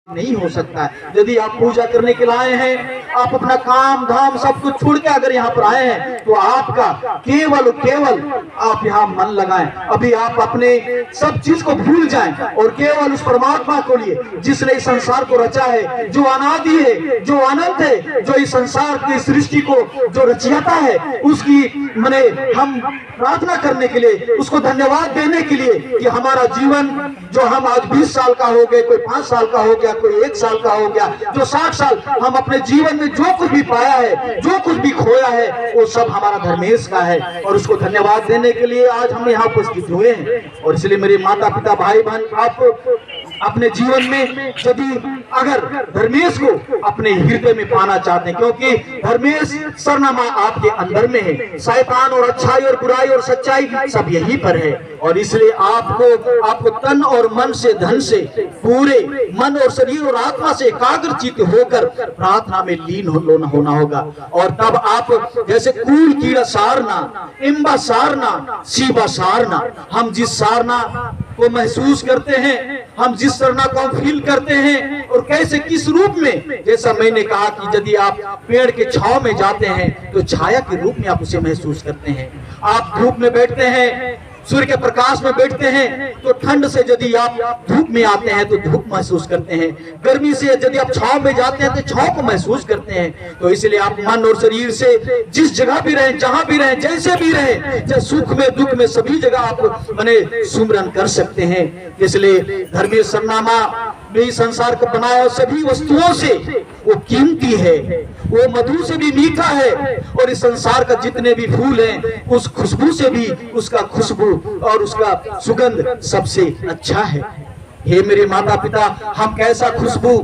नहीं हो सकता है। यदि आप पूजा करने के लिए आए हैं, आप अपना काम धाम सब कुछ छोड़ के अगर यहाँ पर आए हैं, तो आपका केवल केवल आप यहाँ मन लगाएं। अभी आप अपने सब चीज को भूल जाएं और केवल उस परमात्मा को लिए जिसने इस संसार को रचा है, जो अनादि है, जो अनंत है, जो इस संसार की सृष्टि को जो रचयिता है, उसकी मने हम प्रार्थना करने के लिए, उसको धन्यवाद देने के लिए कि हमारा जीवन जो हम आज 20 साल का हो गए, कोई 5 साल का हो गया, कोई 1 साल का हो गया, जो 60 साल हम अपने जीवन में जो कुछ भी पाया है, जो कुछ भी खोया है, वो सब हमारा धर्मेश का है। और उसको धन्यवाद देने के लिए आज हम यहाँ उपस्थित हुए हैं। और इसलिए मेरे माता पिता भाई बहन, आप अपने जीवन में यदि अगर धर्मेश को अपने हृदय में पाना चाहते हैं, क्योंकि धर्मेश सरनामा आपके अंदर में है, शैतान और अच्छाई और बुराई और सच्चाई सब यहीं पर है। और इसलिए आपको तन और मन से, धन से, पूरे मन और शरीर और आत्मा से एकाग्रचित्त होकर प्रार्थना में लीन होना होगा। और तब आप जैसे कूल कीड़ा सारना, इम्बा सारना, शिवा सारना, हम जिस सारना को महसूस करते हैं, हम जिस सरना को हम फील करते हैं, और कैसे किस रूप में, जैसा मैंने कहा कि यदि आप पेड़ के छांव में जाते हैं तो छाया के रूप में आप उसे महसूस करते हैं। आप धूप में बैठते हैं, सूर्य के प्रकाश में बैठते हैं तो ठंड से यदि आप धूप में आते हैं तो धूप महसूस करते हैं, गर्मी से यदि आप छांव में जाते हैं तो छांव को महसूस करते हैं। तो इसलिए आप मन और शरीर से जिस जगह भी रहें, जहां भी रहें, जैसे भी रहें, चाहे सुख में दुख में, सभी जगह आप मने सुमरन कर सकते हैं। इसलिए धर्मीय सरनामा में संसार को बनाया सभी वस्तुओं से वो कीमती है, वो मधु से भी मीठा है, और इस संसार का जितने भी फूल हैं उस खुशबू से भी उसका खुशबू और उसका सुगंध सबसे अच्छा है। हे मेरे माता पिता, हम कैसा खुशबू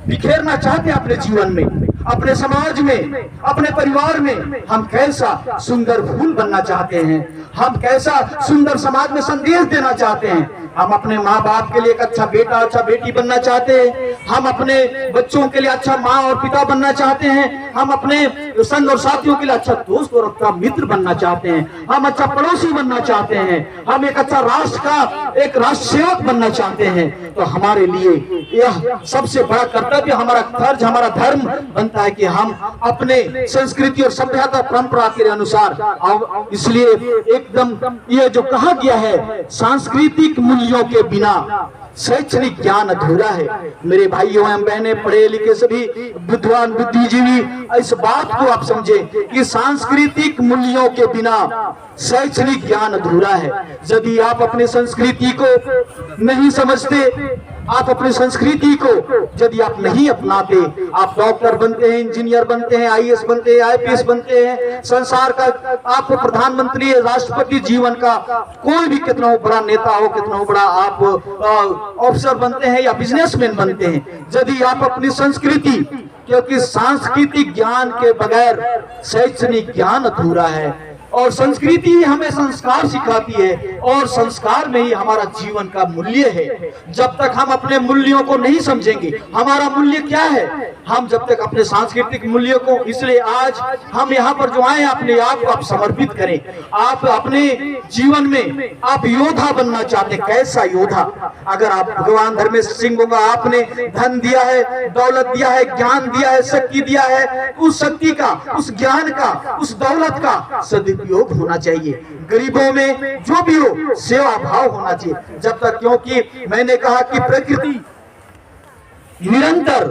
बिखेरना चाहते हैं अपने जीवन में, अपने समाज में, अपने परिवार में, हम कैसा सुंदर फूल बनना चाहते हैं, हम कैसा सुंदर समाज में संदेश देना चाहते हैं। हम अपने माँ बाप के लिए एक अच्छा बेटा, अच्छा बेटी बनना चाहते हैं, हम अपने बच्चों के लिए अच्छा माँ और पिता बनना चाहते हैं, हम अपने संग और साथियों के लिए अच्छा दोस्त और अच्छा मित्र बनना चाहते हैं, हम अच्छा पड़ोसी बनना चाहते हैं, हम एक अच्छा राष्ट्र का एक राष्ट्र सेवक बनना चाहते हैं। तो हमारे लिए यह सबसे बड़ा कर्तव्य, हमारा फर्ज, हमारा धर्म बनता है कि हम अपने संस्कृति और सभ्यता परंपरा के अनुसार, इसलिए एकदम ये जो कहा गया है, सांस्कृतिक मूल्यों के बिना शैक्षणिक ज्ञान अधूरा है। मेरे भाइयों एवं बहने, पढ़े लिखे सभी विद्वान बुद्धिजीवी, इस बात को आप समझे कि सांस्कृतिक मूल्यों के बिना शैक्षणिक ज्ञान अधूरा है। यदि आप अपनी संस्कृति को नहीं समझते, आप अपनी संस्कृति को यदि आप नहीं अपनाते, आप डॉक्टर बनते हैं, इंजीनियर बनते हैं, IAS बनते हैं, IPS बनते हैं, संसार का आप प्रधानमंत्री, राष्ट्रपति, जीवन का कोई भी कितना बड़ा नेता हो, कितना बड़ा आप ऑफिसर बनते हैं या बिजनेसमैन बनते हैं, यदि आप अपनी संस्कृति, क्योंकि सांस्कृतिक ज्ञान के बगैर शैक्षणिक ज्ञान अधूरा है। और संस्कृति ही हमें संस्कार सिखाती है, और संस्कार में ही हमारा जीवन का मूल्य है। जब तक हम अपने मूल्यों को नहीं समझेंगे, हमारा मूल्य क्या है, हम जब तक अपने सांस्कृतिक मूल्यों को, इसलिए आज हम यहाँ पर जो आए हैं, अपने आप को आप समर्पित करें। आप अपने जीवन में आप योद्धा बनना चाहते हैं, कैसा योद्धा? अगर आप भगवान धर्मेश सिंह को आपने धन दिया है, दौलत दिया है, ज्ञान दिया है, शक्ति दिया है, उस शक्ति का, उस ज्ञान का, उस दौलत का सदुपयोग होना चाहिए। गरीबों में जो भी हो, सेवा भाव होना चाहिए। जब तक, क्योंकि मैंने कहा कि प्रकृति निरंतर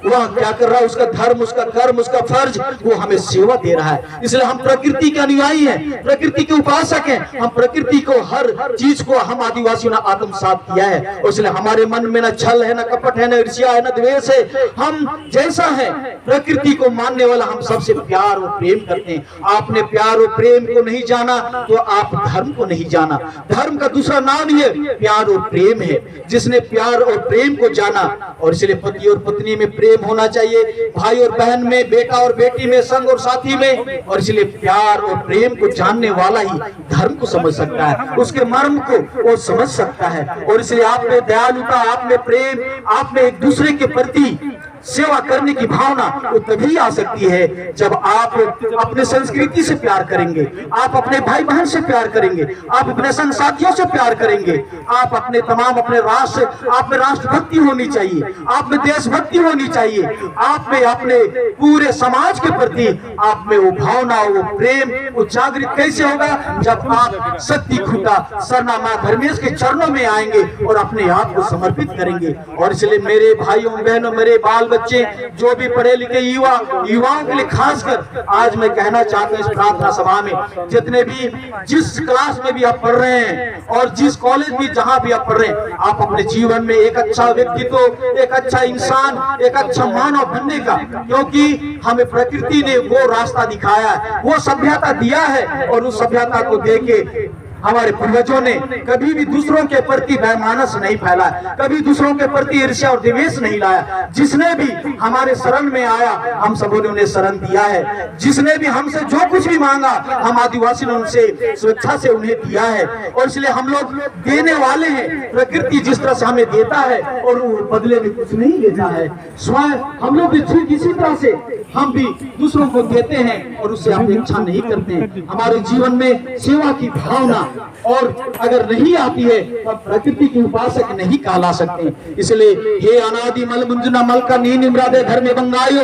वह क्या कर रहा है, उसका धर्म, उसका कर्म, उसका फर्ज, वो हमें सेवा दे रहा है। इसलिए हम प्रकृति के अनुयायी हैं, प्रकृति के उपासक हैं। हम प्रकृति को, हर चीज को हम आदिवासियों ने आत्मसात किया है, और इसलिए हमारे मन में न छल है, न कपट है, न ईर्ष्या है, न द्वेष है। हम जैसा है, प्रकृति को मानने वाला, हम सबसे प्यार और प्रेम करते हैं। आपने प्यार और प्रेम को नहीं जाना तो आप धर्म को नहीं जाना। धर्म का दूसरा नाम ये प्यार और प्रेम है। जिसने प्यार और प्रेम को जाना, और इसलिए पति और पत्नी में प्रेम होना चाहिए, भाई और बहन में, बेटा और बेटी में, संग और साथी में, और इसलिए प्यार और प्रेम को जानने वाला ही धर्म को समझ सकता है, उसके मर्म को वो समझ सकता है। और इसलिए आप में दयालुता, आप में प्रेम, आप में एक दूसरे के प्रति सेवा करने की भावना वो तभी आ सकती है जब आप अपने संस्कृति से प्यार करेंगे, आप अपने भाई बहन से प्यार करेंगे, आप अपने संग साथियों से प्यार करेंगे, आप अपने तमाम अपने राष्ट्र, आप में राष्ट्रभक्ति होनी चाहिए, आप में देशभक्ति होनी चाहिए, आप में अपने पूरे समाज के प्रति आप में वो भावना, वो प्रेम, वो जागृत कैसे होगा? जब आप सत्य खुदा सरना मां धर्मेश के चरणों में आएंगे और अपने आप को समर्पित करेंगे। और इसलिए मेरे भाइयों बहनों, मेरे बाल बच्चे, जो भी पढ़े लिखे युवाओं के लिए खासकर आज मैं कहना चाहता हूँ इस प्रार्थना सभा में, जितने भी जिस क्लास में भी आप पढ़ रहे हैं और जिस कॉलेज में जहां भी आप पढ़ रहे हैं, आप अपने जीवन में एक अच्छा व्यक्तित्व, एक अच्छा इंसान, एक अच्छा मानव बनने का, क्योंकि हमें प्रकृति ने वो रास्ता दिखाया है, वो सभ्यता दिया है, और उस सभ्यता को देके हमारे पूर्वजों ने कभी भी दूसरों के प्रति वैमानस नहीं फैला, कभी दूसरों के प्रति ईर्ष्या और द्वेष नहीं लाया। जिसने भी हमारे शरण में आया, हम सबों ने उन्हें शरण दिया है। जिसने भी हमसे जो कुछ भी मांगा, हम आदिवासी ने उनसे स्वेच्छा से उन्हें दिया है। और इसलिए हम लोग देने वाले हैं। प्रकृति जिस तरह से हमें देता है और वो बदले में कुछ नहीं लेता है, स्वयं हम लोग भी ठीक इसी तरह से हम भी दूसरों को देते हैं और उससे अपेक्षा नहीं करते हैं। हमारे जीवन में सेवा की भावना और अगर नहीं आती है तब प्रकृति के उपासक नहीं कहला सकते। इसलिए हे अनादि मल मुंजना मल का नी निम्रादे धर्म बंगायो,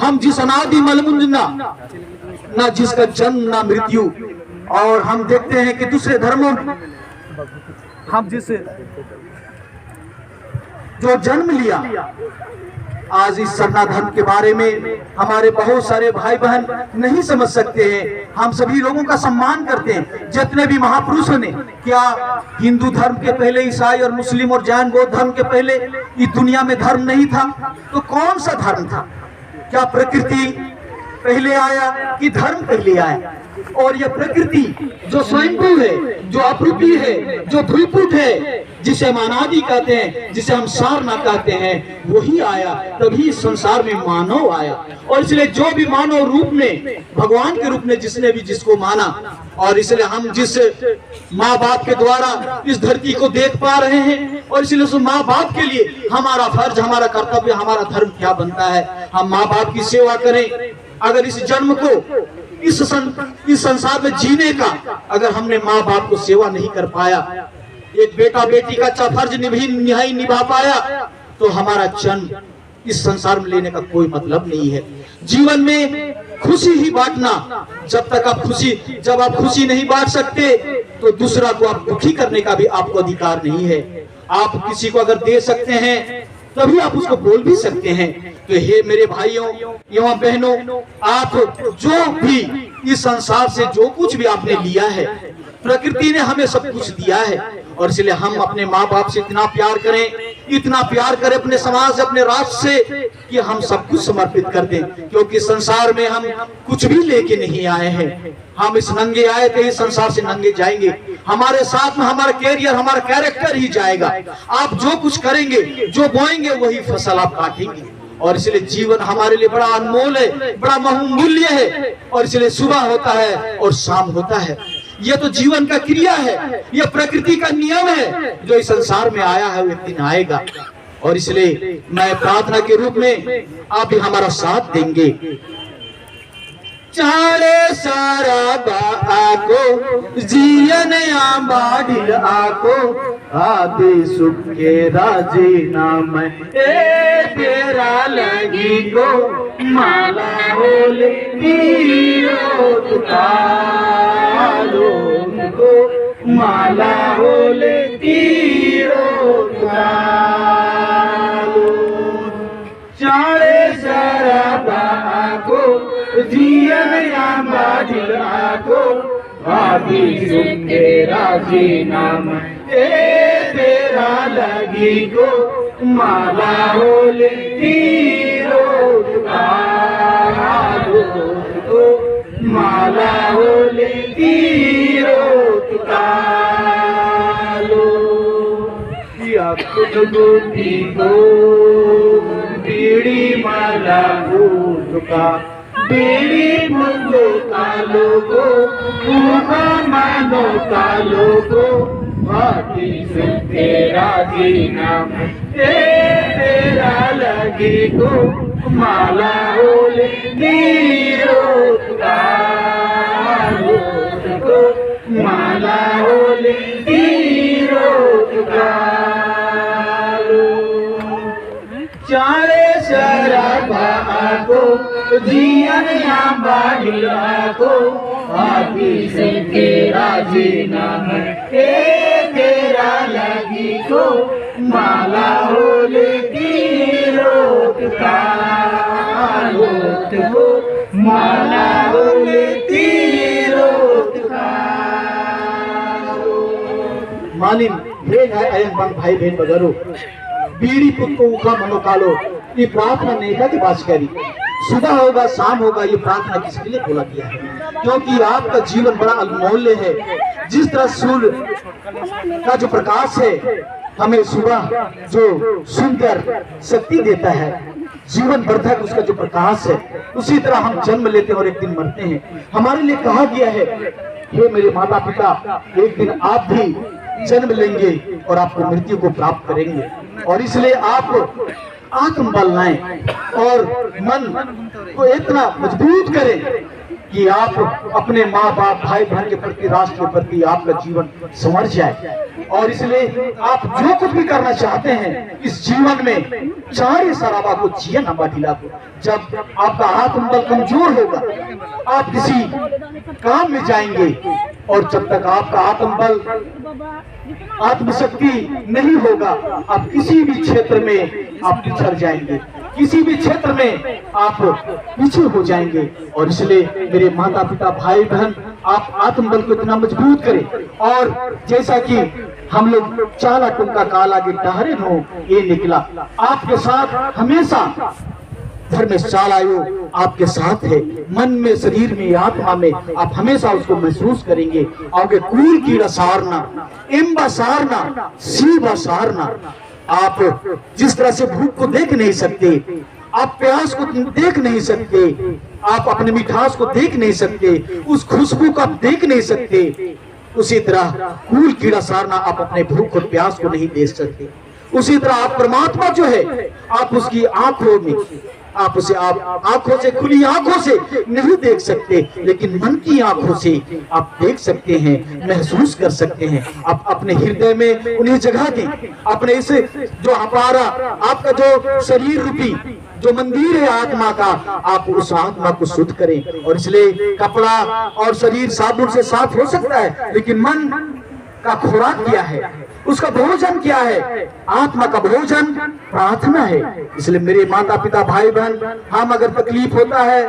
हम जिस अनादि मल मुंजना, ना जिसका जन्म ना मृत्यु, और हम देखते हैं कि दूसरे धर्मों हम जिस जो जन्म लिया, आज इस सरना धर्म के बारे में हमारे बहुत सारे भाई बहन नहीं समझ सकते हैं। हम सभी लोगों का सम्मान करते हैं। जितने भी महापुरुषों ने, क्या हिंदू धर्म के पहले ईसाई और मुस्लिम और जैन बौद्ध धर्म के पहले इस दुनिया में धर्म नहीं था? तो कौन सा धर्म था? क्या प्रकृति पहले आया कि धर्म पहले आया? और यह प्रकृति जो स्वयंभू है, जो अप्रूपी है, जो द्विपुट है, जिसे हम अनादि कहते हैं, जिसे हम सारना कहते हैं, वही आया। तभी इस संसार में मानव आया। और इसलिए जो भी मानव रूप में, भगवान के रूप में जिसने भी जिसको माना, और इसलिए हम जिस माँ बाप के द्वारा इस धरती को देख पा रहे हैं, और इसलिए उस माँ बाप के लिए हमारा फर्ज, हमारा कर्तव्य, हमारा धर्म क्या बनता है? हम माँ बाप की सेवा करें। अगर इस जन्म को इस संसार में जीने का अगर हमने माँ बाप को सेवा नहीं कर पाया, एक बेटा बेटी का अच्छा फर्ज नहीं निभा पाया, तो हमारा जन्म इस संसार में लेने का कोई मतलब नहीं है। जीवन में खुशी ही बांटना, जब आप खुशी नहीं बांट सकते तो दूसरा को आप दुखी करने का भी आपको अधिकार नहीं है। आप किसी को अगर दे सकते हैं तभी आप उसको बोल भी सकते हैं। तो हे मेरे भाइयों एवं बहनों, आप जो भी इस संसार से जो कुछ भी आपने लिया है, प्रकृति ने हमें सब कुछ दिया है। और इसलिए हम अपने माँ बाप से इतना प्यार करें अपने समाज से, अपने राष्ट्र से, कि हम सब कुछ समर्पित कर दें। क्योंकि संसार में हम कुछ भी लेके नहीं आए हैं। हम इस नंगे आए थे, इस संसार से नंगे जाएंगे। हमारे साथ में हमारा कैरियर, हमारा कैरेक्टर ही जाएगा। आप जो कुछ करेंगे, जो बोएंगे, वही फसल आप काटेंगे। और इसलिए जीवन हमारे लिए बड़ा अनमोल है, बड़ा बहुमूल्य है। और इसलिए सुबह होता है और शाम होता है। यह तो जीवन का क्रिया है, यह प्रकृति का नियम है। जो इस संसार में आया है वो एक दिन आएगा। और इसलिए मैं प्रार्थना के रूप में आप भी हमारा साथ देंगे। चारे सारा आको जीवन बाढ़ आको, आदि सुख के राजी नाम ए तेरा लगी को, माला होले तीरो तुकालो को, माला होले तीरो तुकालो। चारे सारा आको जीवन बाढ़ आको, आदि सुख के राजी नाम ए तेरा लगी को, माला होले तीरो तुकालो को, माला होले तीरो तुकालो। या खुद गोटी को बीड़ी माला का, बीड़ी मुंडो कालो को, मुखा मानो कालो को, भाटी सुख तेरा जी नाम ए तेरा लगी लगी को माला बोले नीरोध को माला बोले नीरोध चारे शराबा को जियन या बागिला को आदि से तेरा जीना है तेरा लगी को माला होले तीरोत को माला होले तीरोत मालिन भेद है अयन बन भाई बहन बगरो बीड़ी पुत्तो का मनोकालो ये प्रार्थना नेता की बात करी सुबह होगा शाम होगा ये प्रार्थना किसके लिए बोला गया है क्योंकि आपका जीवन बड़ा अनमोल्य है। जिस तरह सूर्य का जो प्रकाश है हमें सुबह जो सुंदर शक्ति देता है जीवन वर्धक उसका जो प्रकाश है उसी तरह हम जन्म लेते हैं और एक दिन मरते हैं। हमारे लिए कहा गया है हे मेरे माता पिता एक दिन आप भी जन्म लेंगे और आपको मृत्यु को प्राप्त करेंगे और इसलिए आप आत्मबल लाएं और मन को इतना मजबूत करें कि आप अपने माँ बाप भाई बहन के प्रति राष्ट्र के प्रति आपका जीवन संवर जाए। और इसलिए आप जो कुछ भी करना चाहते हैं इस जीवन में चारे शराबा को जिया ना बाटिला को जब आपका आत्मबल कमजोर होगा आप किसी काम में जाएंगे और जब तक आपका आत्मबल आत्मशक्ति नहीं होगा आप किसी भी क्षेत्र में आप पिछड़ जाएंगे किसी भी क्षेत्र में आप पीछे हो जाएंगे। और इसलिए मेरे माता पिता भाई बहन आप आत्मबल को इतना मजबूत करें और जैसा कि हम लोग चाला टुमका काला के टहरे हो ये निकला आपके साथ हमेशा धर्मेश चालायो आपके साथ है मन में शरीर में आत्मा में आप हमेशा उसको महसूस करेंगे। आगे कूल कीड़ा सारना इम्बा सारना सीबा सारना आप जिस तरह से भूख को देख नहीं सकते आप प्यास को देख नहीं सकते आप अपने मिठास को देख नहीं सकते उस खुशबू को आप देख नहीं सकते उसी तरह कूल कीड़ा सारना आप अपने भूख और प्यास को नहीं देख सकते। उसी तरह आप परमात्मा जो है आप उसकी आंखों में आप उसे आप आंखों से खुली आंखों से नहीं देख सकते लेकिन मन की आंखों से आप देख सकते हैं महसूस कर सकते हैं। आप अपने हृदय में उन्हें जगह दें अपने इस जो हमारा आपका जो शरीर रूपी जो मंदिर है आत्मा का आप उस आत्मा को शुद्ध करें। और इसलिए कपड़ा और शरीर साबुन से साफ हो सकता है लेकिन मन का खुराक क्या है उसका भोजन क्या है आत्मा का भोजन प्रार्थना है। इसलिए मेरे माता पिता भाई बहन हम अगर तकलीफ होता है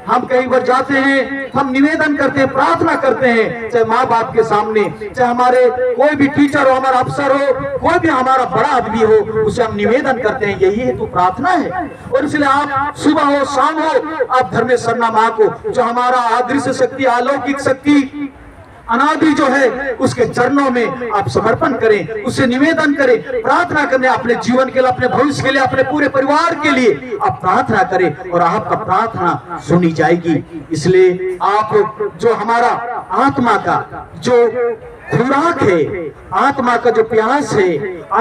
हम कहीं पर जाते हैं हम निवेदन करते हैं प्रार्थना करते हैं चाहे माँ बाप के सामने चाहे हमारे कोई भी टीचर हो हमारा अफसर हो कोई भी हमारा बड़ा आदमी हो उसे हम निवेदन करते हैं यही है तो प्रार्थना है। और इसलिए आप सुबह हो शाम हो आप धर्मेश सरना माँ को जो हमारा अदृश्य शक्ति अलौकिक शक्ति अनादि जो है उसके चरणों में आप समर्पण करें उससे निवेदन करें प्रार्थना करने अपने जीवन के लिए अपने भविष्य के लिए अपने पूरे परिवार के लिए आप प्रार्थना करें और आपका प्रार्थना सुनी जाएगी। इसलिए आप जो हमारा आत्मा का जो खुराक है आत्मा का जो प्यास है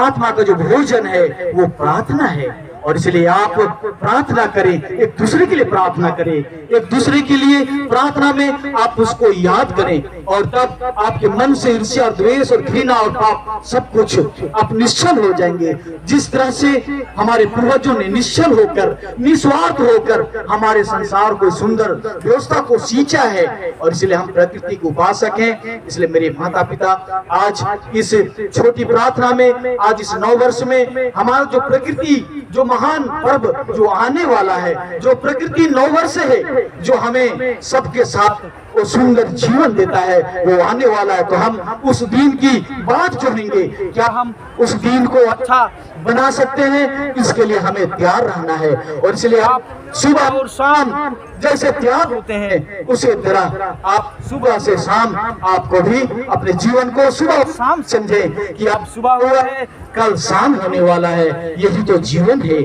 आत्मा का जो भोजन है वो प्रार्थना है। और इसलिए आप प्रार्थना करें एक दूसरे के लिए प्रार्थना करें एक दूसरे के लिए प्रार्थना में आप उसको याद करें और तब आपके मन से ईर्ष्या और द्वेष और घृणा और पाप सब कुछ आप निश्चल हो जाएंगे। जिस तरह से हमारे पूर्वजों ने निश्चल होकर निस्वार्थ होकर हमारे संसार को सुंदर व्यवस्था को सींचा है और इसलिए हम प्रकृति को उपासक हैं। इसलिए मेरे माता पिता आज इस छोटी प्रार्थना में आज इस नव वर्ष में हमारा जो प्रकृति जो महान पर्व जो आने वाला है जो प्रकृति नववर्ष है जो हमें सबके साथ वो सुंदर जीवन देता है वो आने वाला है। तो हम उस दिन की बात जोड़ेंगे क्या हम उस दिन को अच्छा बना सकते हैं इसके लिए हमें तैयार रहना है। और इसलिए आप सुबह और शाम जैसे तैयार होते हैं उसी तरह आप सुबह से शाम आपको भी अपने जीवन को सुबह और शाम समझें कि आप सुबह हुआ है कल शाम होने वाला है यही तो जीवन है।